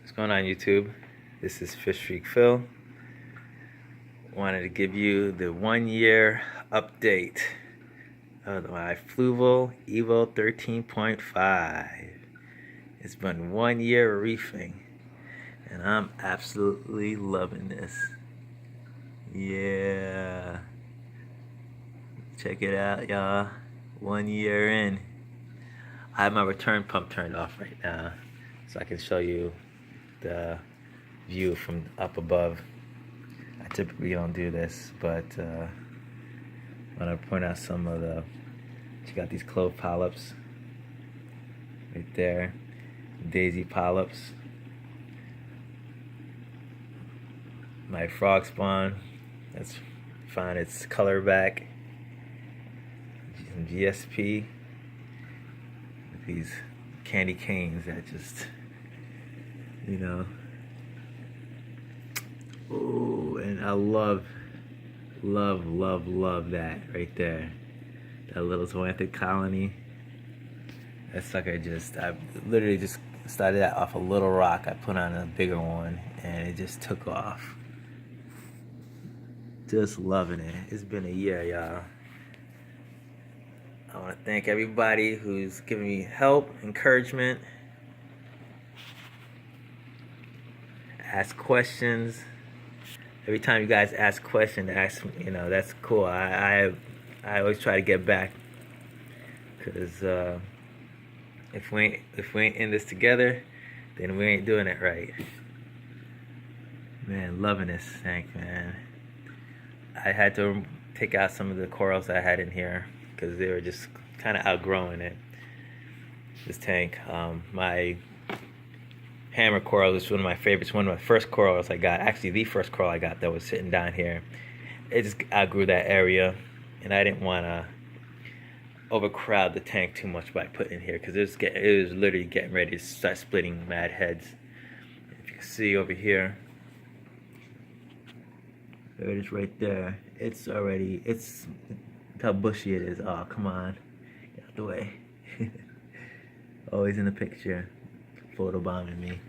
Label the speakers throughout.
Speaker 1: What's going on, YouTube? This is Fish Freak Phil. Wanted to give you the 1 year update of my Fluval Evo 13.5. It's been 1 year reefing, and I'm absolutely loving this. Yeah. Check it out, y'all. 1 year in. I have my return pump turned off right now, so I can show you the view from up above. I typically don't do this, but I want to point out some of the. You got these clove polyps right there, daisy polyps. My frog spawn, that's found its color back. Some GSP. These candy canes that just, you know. Oh, and I love that right there. That little zoanthic colony. That sucker I literally just started that off a little rock. I put on a bigger one and it just took off. Just loving it. It's been a year, y'all. I want to thank everybody who's giving me help, encouragement, ask questions. Every time you guys ask questions, that's cool. I always try to get back, because if we ain't in this together, then we ain't doing it right. Man, loving this tank, man. I had to take out some of the corals I had in here because they were just kind of outgrowing it. This tank, my hammer coral is one of my favorites. One of my first corals I got, actually the first coral I got that was sitting down here. It just outgrew that area, and I didn't want to overcrowd the tank too much by putting it here, because it was literally getting ready to start splitting mad heads. If you can see over here, there it is right there. It's how bushy it is. Oh, come on, get out the way. Always in the picture, photobombing me.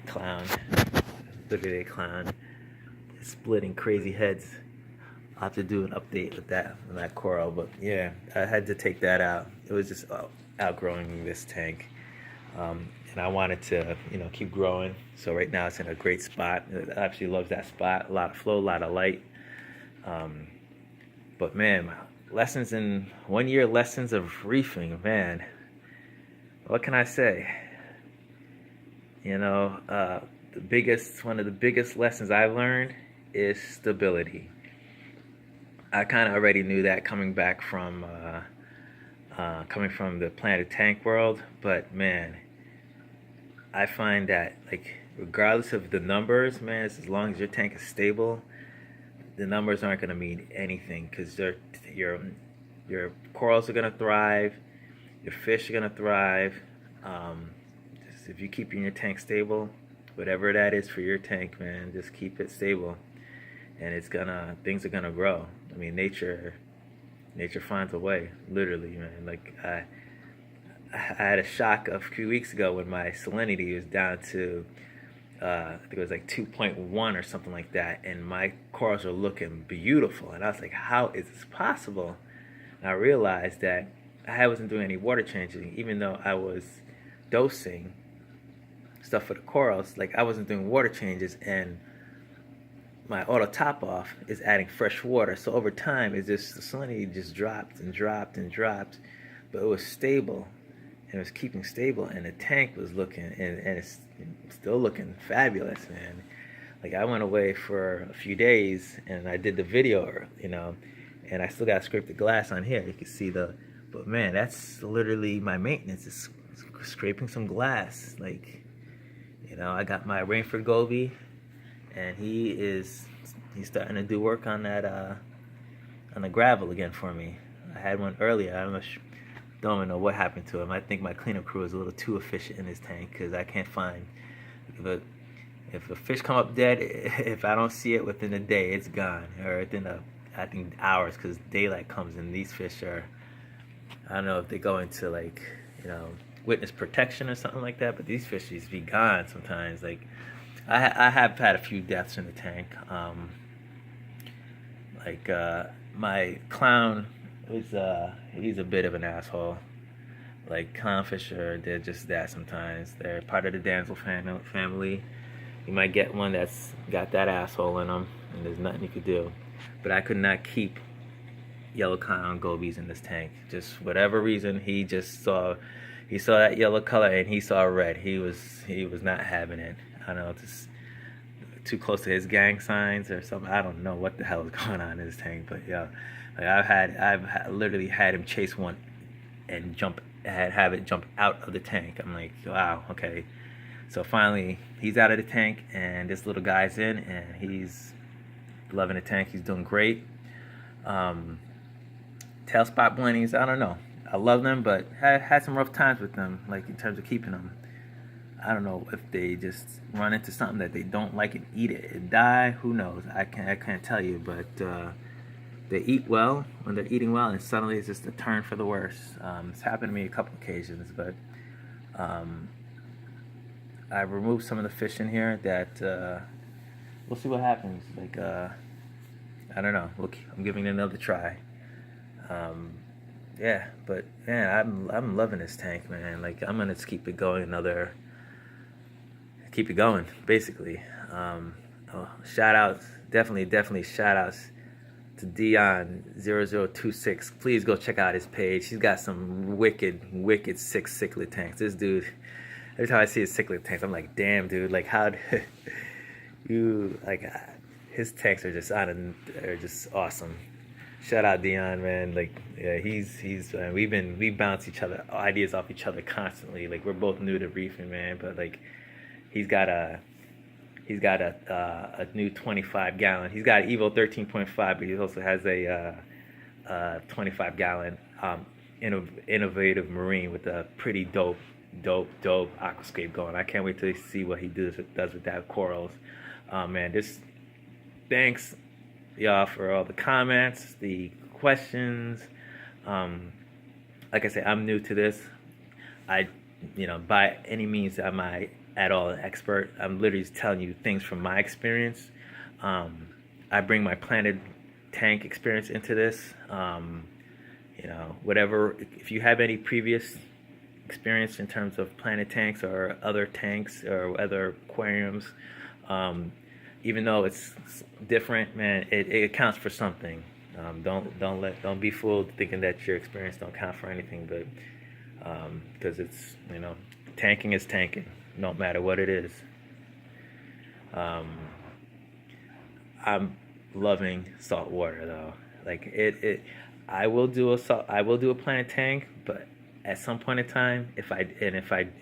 Speaker 1: Clown, literally a clown. It's splitting crazy heads. I'll have to do an update with that coral, but yeah, I had to take that out. It was just outgrowing this tank, and I wanted to, keep growing. So right now it's in a great spot. It absolutely loves that spot. A lot of flow, a lot of light. But man, lessons in 1 year, lessons of reefing, man. What can I say? One of the biggest lessons I've learned is stability. I kind of already knew that coming from the planted tank world, but man, I find that, like, regardless of the numbers, man, as long as your tank is stable, the numbers aren't going to mean anything, because your corals are going to thrive, your fish are going to thrive. Just if you keep your tank stable, whatever that is for your tank, man, just keep it stable, and things are gonna grow. I mean, nature finds a way, literally, man. Like I had a shock a few weeks ago when my salinity was down to I think it was like 2.1 or something like that, and my corals are looking beautiful, and I was like, how is this possible? And I realized that I wasn't doing any water changing, even though I was dosing stuff for the corals. Like, I wasn't doing water changes, and my auto top off is adding fresh water. So over time, the salinity just dropped and dropped and dropped, but it was stable, and it was keeping stable, and the tank was looking, and it's still looking fabulous, man. Like, I went away for a few days, and I did the video, and I still got to scrape the glass on here. You can see but man, that's literally my maintenance, is scraping some glass. Like, I got my Rainford Goby, and he's starting to do work on that on the gravel again for me. I had one earlier. Don't even know what happened to him. I think my cleanup crew is a little too efficient in this tank, because I can't find, if a fish come up dead, if I don't see it within a day, it's gone, or within I think hours, because daylight comes, and these fish are, I don't know if they go into, like, witness protection or something like that. But these fish just be gone sometimes. Like I have had a few deaths in the tank. My clown was he's a bit of an asshole. Like clownfish they're just that sometimes. They're part of the damsel family. You might get one that's got that asshole in them, and there's nothing you could do. But I could not keep yellow clown gobies in this tank. Just whatever reason, he saw that yellow color and he saw red. He was not having it. I don't know, just too close to his gang signs or something. I don't know what the hell is going on in this tank, but yeah, like I've literally had him chase one and have it jump out of the tank. I'm like, wow, okay. So finally, he's out of the tank, and this little guy's in, and he's loving the tank. He's doing great. Tail spot blennies, I don't know. I love them, but had some rough times with them, like in terms of keeping them. I don't know if they just run into something that they don't like and eat it and die. Who knows? I can't tell you, but they eat well when they're eating well, and suddenly it's just a turn for the worse. It's happened to me a couple occasions, but I removed some of the fish in here that we'll see what happens. Like I don't know. I'm giving it another try. Yeah, but man, I'm loving this tank, man. Like I'm gonna just keep it going basically. Shout outs, definitely shout outs to Dion0026. Please go check out his page. He's got some wicked sick cichlid tanks. This dude, every time I see his cichlid tanks, I'm like, damn, dude, like how you like his tanks are just awesome. Shout out Dion, man. Like yeah, he's we bounce each other ideas off each other constantly. Like we're both new to reefing, man, but like he's got a new 25 gallon. He's got an Evo 13.5, but he also has a 25 gallon innovative marine with a pretty dope aquascape going. I can't wait to see what he does with that corals. Man, thanks y'all for all the comments, the questions. Like I said, I'm new to this. By any means am I at all an expert. I'm literally just telling you things from my experience. I bring my planted tank experience into this. Whatever, if you have any previous experience in terms of planted tanks or other tanks or other aquariums, even though it's different, man, it accounts for something. Don't be fooled thinking that your experience don't count for anything, but because it's tanking is tanking, no matter what it is. I'm loving salt water though. Like I will do a planted tank, but at some point in time,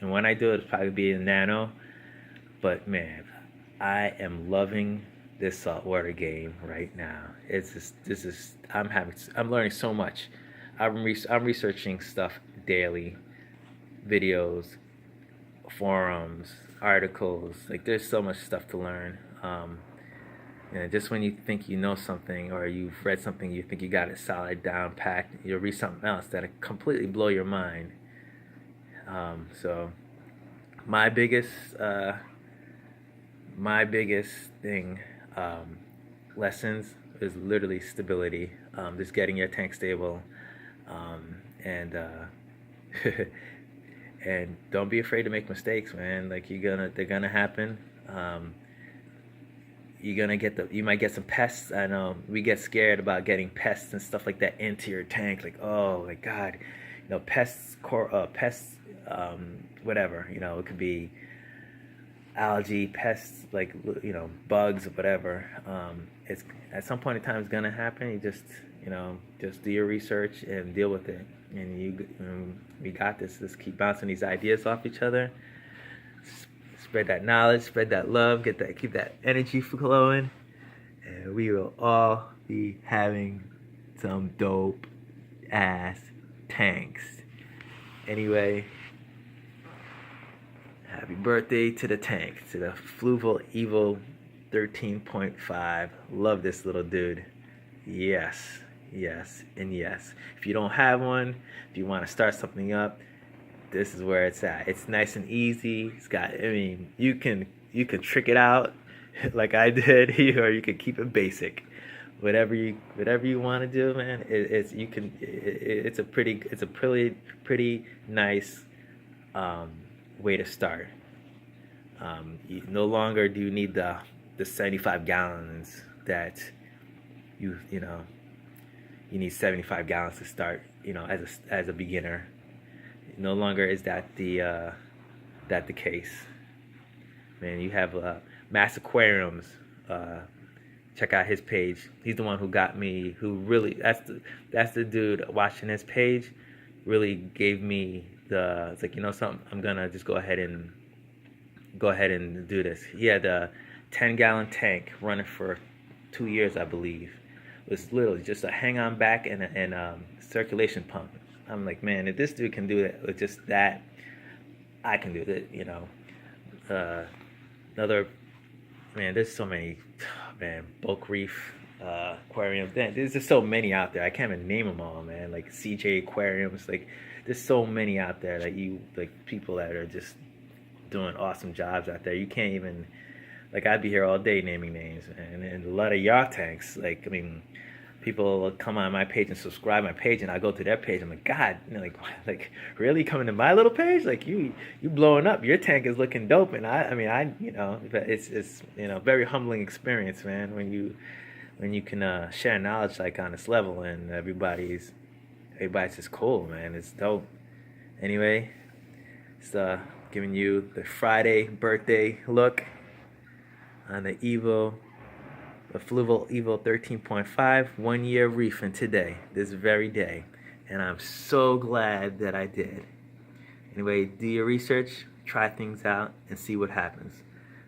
Speaker 1: when I do it, it'll probably be a nano. But man, I am loving this saltwater game right now. I'm learning so much. I'm researching stuff daily, videos, forums, articles. Like there's so much stuff to learn. Just when you think you know something or you've read something, you think you got it solid down packed, you'll read something else that'll completely blow your mind. So my biggest thing, lessons is literally stability. Just getting your tank stable, and and don't be afraid to make mistakes, man. Like they're gonna happen. You might get some pests. I know we get scared about getting pests and stuff like that into your tank. Like, oh my God, pests, whatever. It could be algae, pests, like bugs or whatever. It's at some point in time it's gonna happen. You just do your research and deal with it. And we got this. Let's keep bouncing these ideas off each other. Spread that knowledge, spread that love, keep that energy flowing, and we will all be having some dope ass tanks. Anyway, happy birthday to the tank, to the Fluval Evo 13.5. Love this little dude. Yes, and yes. If you don't have one, if you want to start something up, this is where it's at. It's nice and easy. It's got, I mean, you can trick it out like I did, or you can keep it basic. Whatever you want to do, man. It's you can. It's a pretty nice um, way to start. No longer do you need the 75 gallons that you know you need 75 gallons to start. As a beginner. No longer is that the case. Man, you have Mass Aquariums. Check out his page. He's the one who got me. Who really that's the dude watching his page. Really gave me the. It's like, something. I'm gonna just go ahead and do this. He had a 10-gallon tank running for 2 years, I believe. It was literally just a hang-on back and circulation pump. I'm like, man, if this dude can do it with just that, I can do it. Another, man, there's so many, man, bulk reef aquariums. There's just so many out there. I can't even name them all, man. Like CJ aquariums, like there's so many out there that people that are just doing awesome jobs out there. You can't even, like, I'd be here all day naming names, and a lot of yacht tanks. Like, I mean, people will come on my page and subscribe my page, and I go to their page. I'm like, God, like really coming to my little page? Like you blowing up. Your tank is looking dope, and I mean, it's very humbling experience, man. When you can share knowledge like on this level, and everybody's just cool, man. It's dope. Anyway, it's giving you the Friday birthday look on the Evo. The Fluval Evo 13.5, 1 year reefing today, this very day. And I'm so glad that I did. Anyway, do your research, try things out, and see what happens.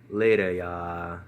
Speaker 1: Later, y'all.